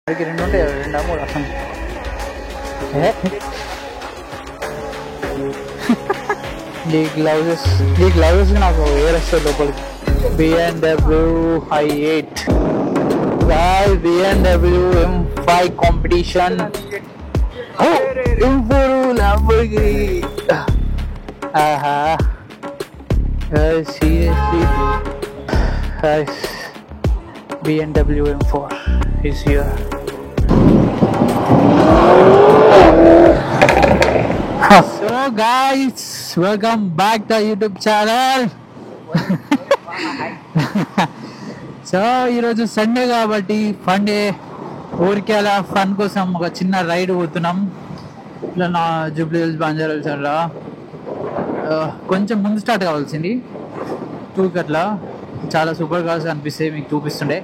రెండు ఉంటాయి, రెండా మూడు అసలు. ఈ గ్లౌజెస్ నాకు వేరే వస్తుంది లోపలికి. BMW i8 BMW M5 competition. M4 Lamborghini. Seriously guys, BMW M4 is here. So guys, welcome back to YouTube channel. So ఈరోజు సండే కాబట్టి ఫన్ డే. ఊరికి అలా ఫన్ కోసం ఒక చిన్న రైడ్ పోతున్నాం. ఇట్లా నా జూబ్లీ హిల్స్, బంజారా హిల్స్ అట్లా. కొంచెం ముందు స్టార్ట్ కావాల్సింది 2కి అట్లా. చాలా సూపర్ కార్స్ అనిపిస్తాయి, మీకు చూపిస్తుండే.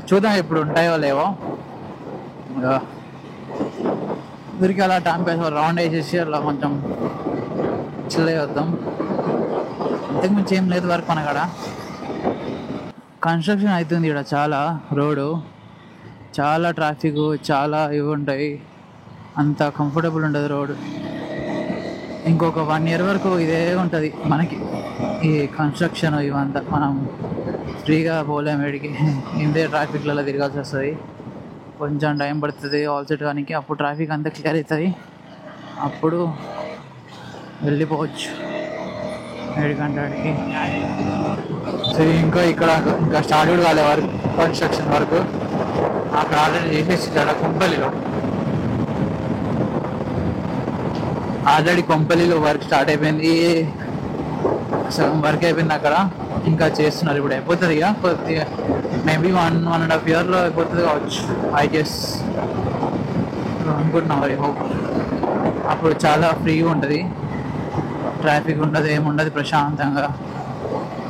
చూద్దాం ఎప్పుడు ఉంటాయో లేవో. ఊరికి అలా టైం పాస్ రౌండ్ వేసేసి అలా కొంచెం చిల్ అయ్యి వద్దాం. అంతకుమించి ఏం లేదు వర్క్ మన కాడ. కన్స్ట్రక్షన్ అవుతుంది ఇక్కడ. చాలా రోడ్డు, చాలా ట్రాఫిక్, చాలా ఇవి ఉంటాయి. అంత కంఫర్టబుల్ ఉంటుంది రోడ్డు. ఇంకొక 1 year వరకు ఇదే ఉంటుంది మనకి, ఈ కన్స్ట్రక్షన్ ఇవంతా. మనం ఫ్రీగా పోలేము వీడికి, ఇదే ట్రాఫిక్లలో తిరగాల్సి వస్తుంది. కొంచెం టైం పడుతుంది ఆల్ సెట్ కానీ. అప్పుడు ట్రాఫిక్ అంతా క్లియర్ అవుతుంది, అప్పుడు వెళ్ళిపోవచ్చు 7 గంటలకి. సో ఇంకా ఇక్కడ ఇంకా స్టార్ట్ కూడా కాలే వర్క్, కన్స్ట్రక్షన్ వర్క్. అక్కడ ఆల్రెడీ చేసేసి కొంపల్లిలో వర్క్ స్టార్ట్ అయిపోయింది. సగం వర్క్ అయిపోయింది అక్కడ, ఇంకా చేస్తున్నారు. ఇప్పుడు అయిపోతుంది ఇక కొద్దిగా, మేబీ 1.5 yearలో అయిపోతుంది కావచ్చు ఐ గెస్ అనుకుంటున్నాం. మరి హోప్ అప్పుడు చాలా ఫ్రీగా ఉంటుంది, ట్రాఫిక్ ఉండదు, ఏముండదు, ప్రశాంతంగా.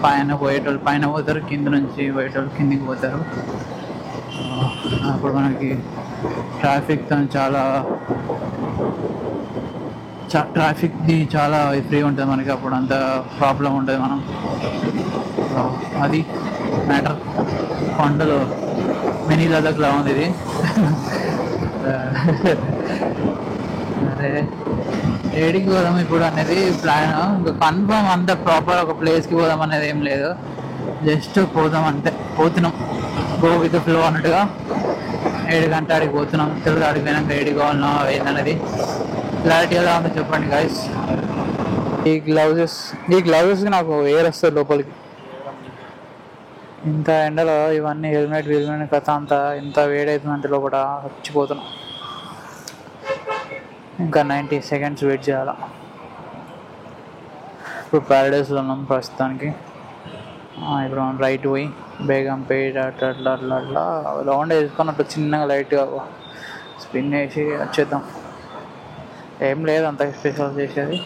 పైన పోయేటోళ్ళు పైన పోతారు, కింద నుంచి పోయేటోళ్ళు కిందికి పోతారు. అప్పుడు మనకి ట్రాఫిక్తో ట్రాఫిక్ది చాలా ఫ్రీ ఉంటుంది మనకి. అప్పుడు అంత ప్రాబ్లం ఉంటుంది. మనం అది మ్యాటర్. కొండలు మినీ లదాఖ్లా ఉంది ఇది. అరే ఏడికి పోదాం ఇప్పుడు అనేది ప్లాన్. ఇంకా కన్ఫర్మ్ అంత ప్రాపర్ ఒక ప్లేస్కి పోదాం అనేది ఏం లేదు, జస్ట్ పోదాం అంటే పోతున్నాం. గో విత్ ఫ్లో అన్నట్టుగా 7 గంటల ఆడికి పోతున్నాం. తెలుగు ఆడికి పోయినాక ఏడికి కావాలన్నా ఏందనేది క్లారిటీ ఎలా ఉందో చెప్పండి గాయస్. ఈ గ్లౌజెస్కి నాకు ఎయిర్ వస్తుంది లోపలికి. ఇంత ఎండలో ఇవన్నీ హెల్మెట్ కథ అంతా ఇంత వేడవుతుందంటే లోపల వచ్చిపోతున్నాం. ఇంకా 90 seconds వెయిట్ చేయాలి. ఇప్పుడు ప్యారడైస్లో ఉన్నాం ప్రస్తుతానికి. ఇప్పుడు మనం రైట్ పోయి బేగంపేట అట్లా అట్లా అట్లా రౌండ్ వేసుకున్నట్టు చిన్నగా లైట్గా స్పిన్ వేసి వచ్చేద్దాం. ఏం లేదు అంత స్పెషల్ చేసేది.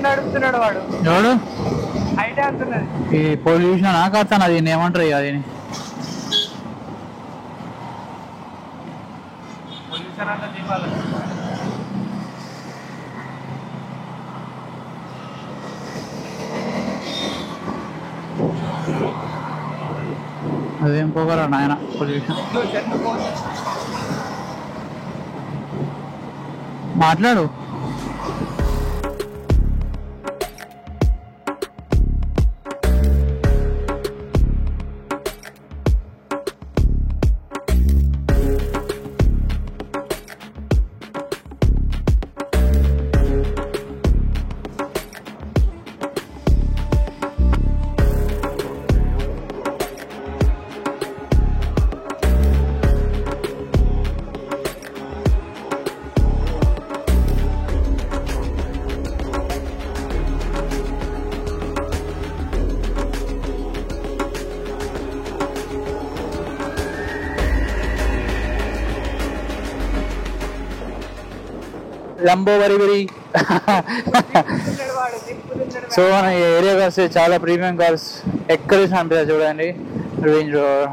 నడుస్తున్నాడు వాడు. ఎవడు అయితే అంటున్నది ఈ పొల్యూషన్ నాకతాను. అది ఏమంటారు ఇక, అది పొల్యూషన్ అంతా దీపాలు. అదేం పోగలరా నాయన పొల్యూషన్. మాట్లాడు. లంబో వరి సో మన ఏరియాకి వస్తే చాలా ప్రీమియం కార్స్ ఎక్కడ అనిపిస్తుంది చూడండి. రేంజ్ రోవర్,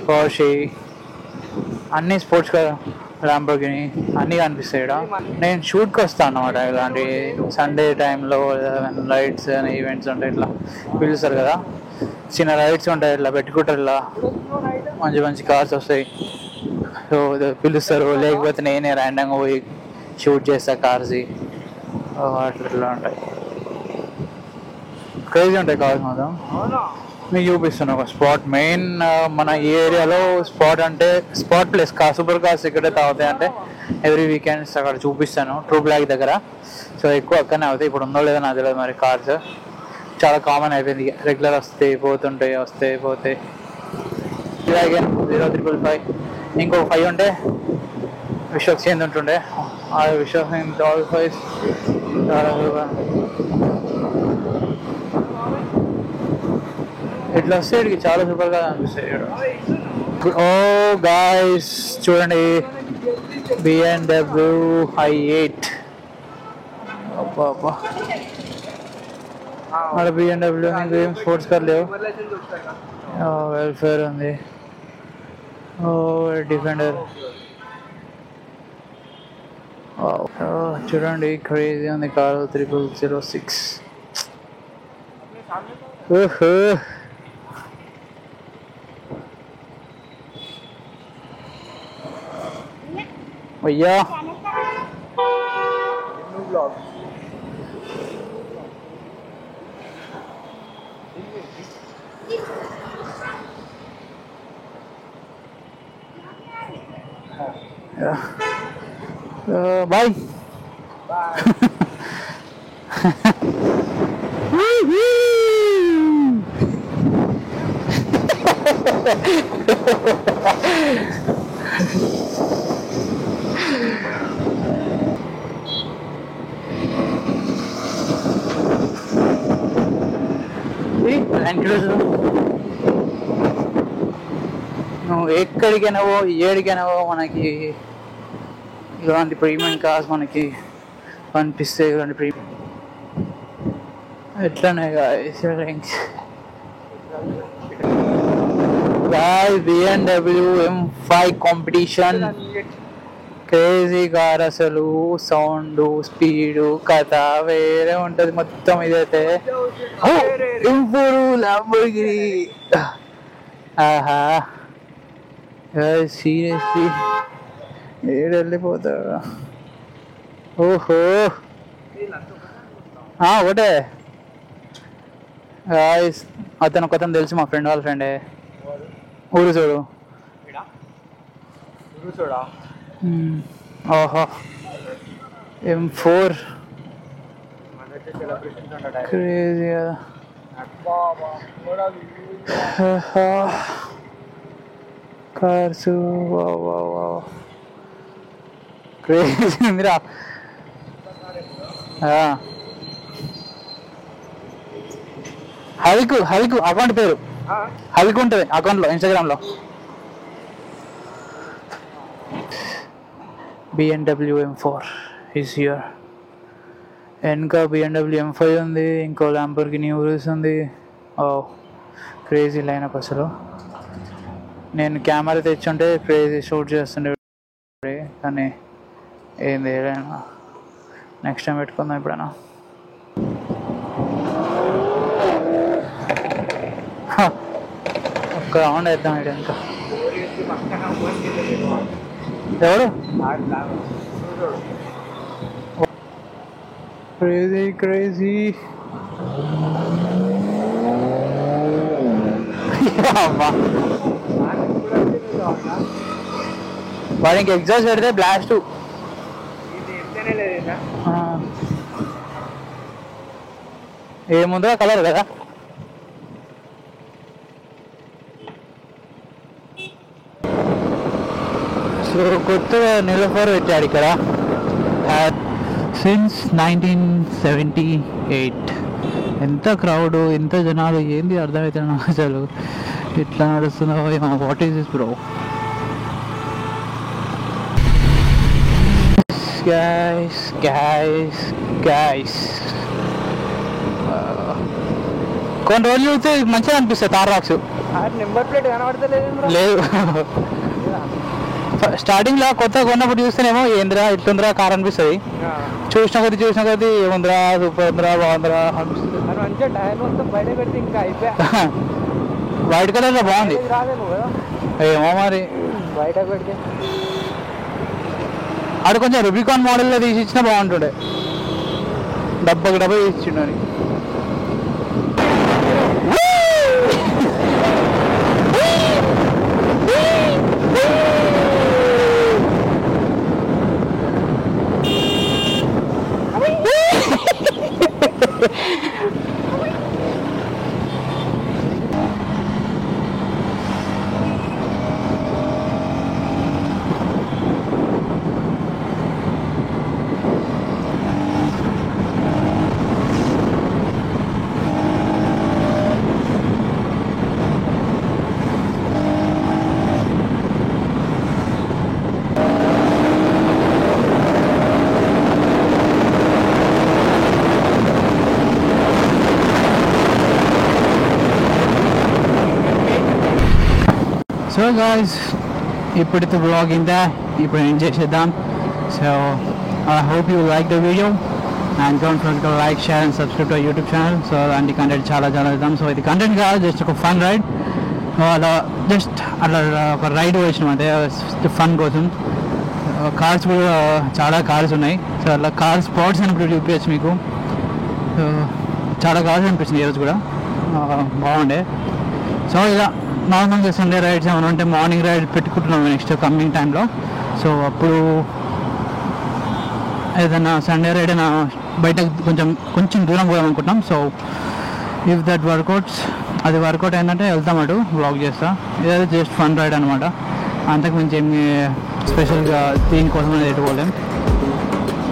పోర్షే, అన్ని స్పోర్ట్స్ కార్ ల్యాంబోర్గిని అన్నీ కనిపిస్తాయి ఇక్కడ. నేను షూట్కి వస్తాను అన్నమాట. ఇలాంటి సండే టైంలో లైట్స్ అని ఈవెంట్స్ ఉంటాయి, ఇట్లా పిలుస్తారు కదా, చిన్న లైట్స్ ఉంటాయి, ఇట్లా పెట్టుకుంటారు, ఇలా మంచి మంచి కార్స్ వస్తాయి. సో పిలుస్తారు, లేకపోతే నేనే ర్యాండంగా పోయి షూట్ చేస్తా కార్స్. అట్లా ఉంటాయి, క్రేజీ ఉంటాయి కార్స్ మాత్రం. మీకు చూపిస్తాను ఒక స్పాట్. మెయిన్ మన ఈ ఏరియాలో స్పాట్ అంటే స్పాట్ ప్లేస్ సూపర్ కార్స్ ఇక్కడే తాగుతాయి అంటే ఎవ్రీ వీకెండ్స్ అక్కడ చూపిస్తాను ట్రూ బ్లాక్ దగ్గర. సో ఎక్కువ అక్కడనే అవుతాయి. ఇప్పుడు ఉందో లేదో నాకు తెలియదు, మరి కార్స్ చాలా కామన్ అయిపోయింది, రెగ్యులర్ వస్తాయి పోతుంటాయి, వస్తాయి పోతాయి. 055 ఇంకో 5 ఉంటే విశ్వక్సేంది ఉంటుండే. ఆ విశ్వక్సేంది ఆల్ 5 ఇట్లా వస్తే ఇక్కడికి చాలా సూపర్గా అనిపిస్తాయి. ఓ గాయ్స్ చూడండి, BMW i8. అబ్బా అబ్బా, అక్కడ BMW ఏం స్పోర్ట్స్ కార్ లేవు, వెల్ఫేర్ ఉంది. ఓ డిఫెండర్ చూడండి, క్రేజీ ఉంది కారు. 3006. ఓహో, भैया बाय నువ్వు ఎక్కడికైనావో ఏడికైనావో మనకి ఇలాంటి ప్రీమియం కార్స్ మనకి కనిపిస్తాయి. ఇలాంటి ప్రీమియం ఎట్లనే guys BMW M5 competition. Crazy car అసలు, సౌండ్ స్పీడు కథ వేరే ఉంటుంది మొత్తం. ఇదైతే M4 ల్యాంబోర్గిని. ఆహా, సీరియస్లీ ఏడు వెళ్ళిపోతాడు. ఓహో, ఒకటే అతను ఒకతను తెలుసు, మా ఫ్రెండ్ వాళ్ళ ఫ్రెండే, ఊరు చూడు. ఓహో, M4 క్రేజీ కదా. కార్స్ క్రేజీ ఉందిరా. హల్క్ అకౌంట్ పేరు హల్క్ ఉంటుంది అకౌంట్లో, ఇన్స్టాగ్రామ్లో. BMW M4 is here. వెనక BMW M5 ఉంది, ఇంకో ల్యాంబోర్గిని యూరస్ ఉంది. ఓ క్రేజీ లైనప్ అసలు. నేను కెమెరా తెచ్చుంటే క్రేజీ షూట్ చేస్తుండే, కానీ ఏంది నెక్స్ట్ టైం పెట్టుకుందాం ఎప్పుడైనా. ఒక్క రౌండ్ వేద్దాం ఇక్కడ. ఇంకా ఎవరు క్రేజీ క్రేజీ. వాడికి ఎగ్జాస్ట్ పెడితే బ్లాస్ట్. ఏముందో కలర్ కదా. సో కొత్తగా నిలఫర్ పెట్టాడు ఇక్కడ సిన్స్ 1978. ఎంత క్రౌడ్, ఎంత జనాలు, ఏంది అర్థమవుతుంది అసలు. ఎట్లా నడుస్తున్నావో ఏమో. What is this bro? Guys కొన్ని రోజులు చూస్తే మంచిగా అనిపిస్తుంది. తార్ రాక్స్ నెంబర్ ప్లేట్ కనబడతలేదు. లేదు, స్టార్టింగ్లో కొత్తగా కొన్నప్పుడు చూస్తేనేమో ఏంద్రా ఇట్లుందిరా కార్ అనిపిస్తుంది. చూసిన కొద్ది ఏముందిరా సూపర్ ఉందిరా బాగుందిరా అనిపిస్తుంది. మంచిగా టైర్ మొత్తం బయట పెడితే ఇంకా అయిపోయా. వైట్ కలర్లో బాగుంది. రాదేమో కదా ఏమో మరి బయట పెడితే. అది కొంచెం రూబికాన్ మోడల్లో తీసి ఇచ్చినా బాగుంటుండే. డబ్బా తీసి ఇచ్చిండు అని. సో గాయ్స్ ఇప్పుడైతే బ్లాగ్ ఇందా ఇప్పుడు ఎండ్ చేసేద్దాం. So I hope you like the video and don't forget to like share and subscribe to YouTube channel. So అలాంటి కంటెంట్ చాలా ఇద్దాం. సో ఇది కంటెంట్ కాదు, జస్ట్ ఒక ఫన్ రైడ్. అలా జస్ట్ అట్లా ఒక రైడ్ వచ్చినాం అంటే ఫన్ కోసం. కార్స్ కూడా చాలా కార్స్ ఉన్నాయి. సో అలా కార్ స్పాట్స్ అని ఇప్పుడు చూపించచ్చు మీకు. చాలా కార్స్ అనిపించింది ఈరోజు కూడా, బాగుండే. సో ఇలా నార్మల్గా సండే రైడ్స్ ఏమైనా ఉంటే మార్నింగ్ రైడ్ పెట్టుకుంటున్నాం నెక్స్ట్ కమింగ్ టైంలో. సో అప్పుడు ఏదైనా సండే రైడ్ అయినా బయట కొంచెం దూరం పోదామనుకుంటున్నాం. సో ఇఫ్ దట్ వర్కౌట్స్, అది వర్కౌట్ అయిందంటే వెళ్తాం, అటు బ్లాగ్ చేస్తా. ఇదైతే జస్ట్ ఫన్ రైడ్ అనమాట, అంతకు మించి ఏమి స్పెషల్గా దీనికోసం అనేది ఎట్టుకోలేం.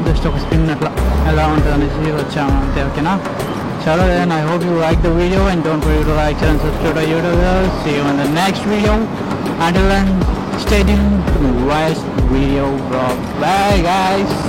జస్ట్ ఒక స్పిన్ అట్లా ఎలా ఉంటుంది అనేసి వచ్చాము అంతే. ఓకేనా? Chalo then, I hope you like the video and don't forget to like, share and subscribe to YouTube. See you in the next video. Until then, stay tuned for the next video vlog. Bye guys.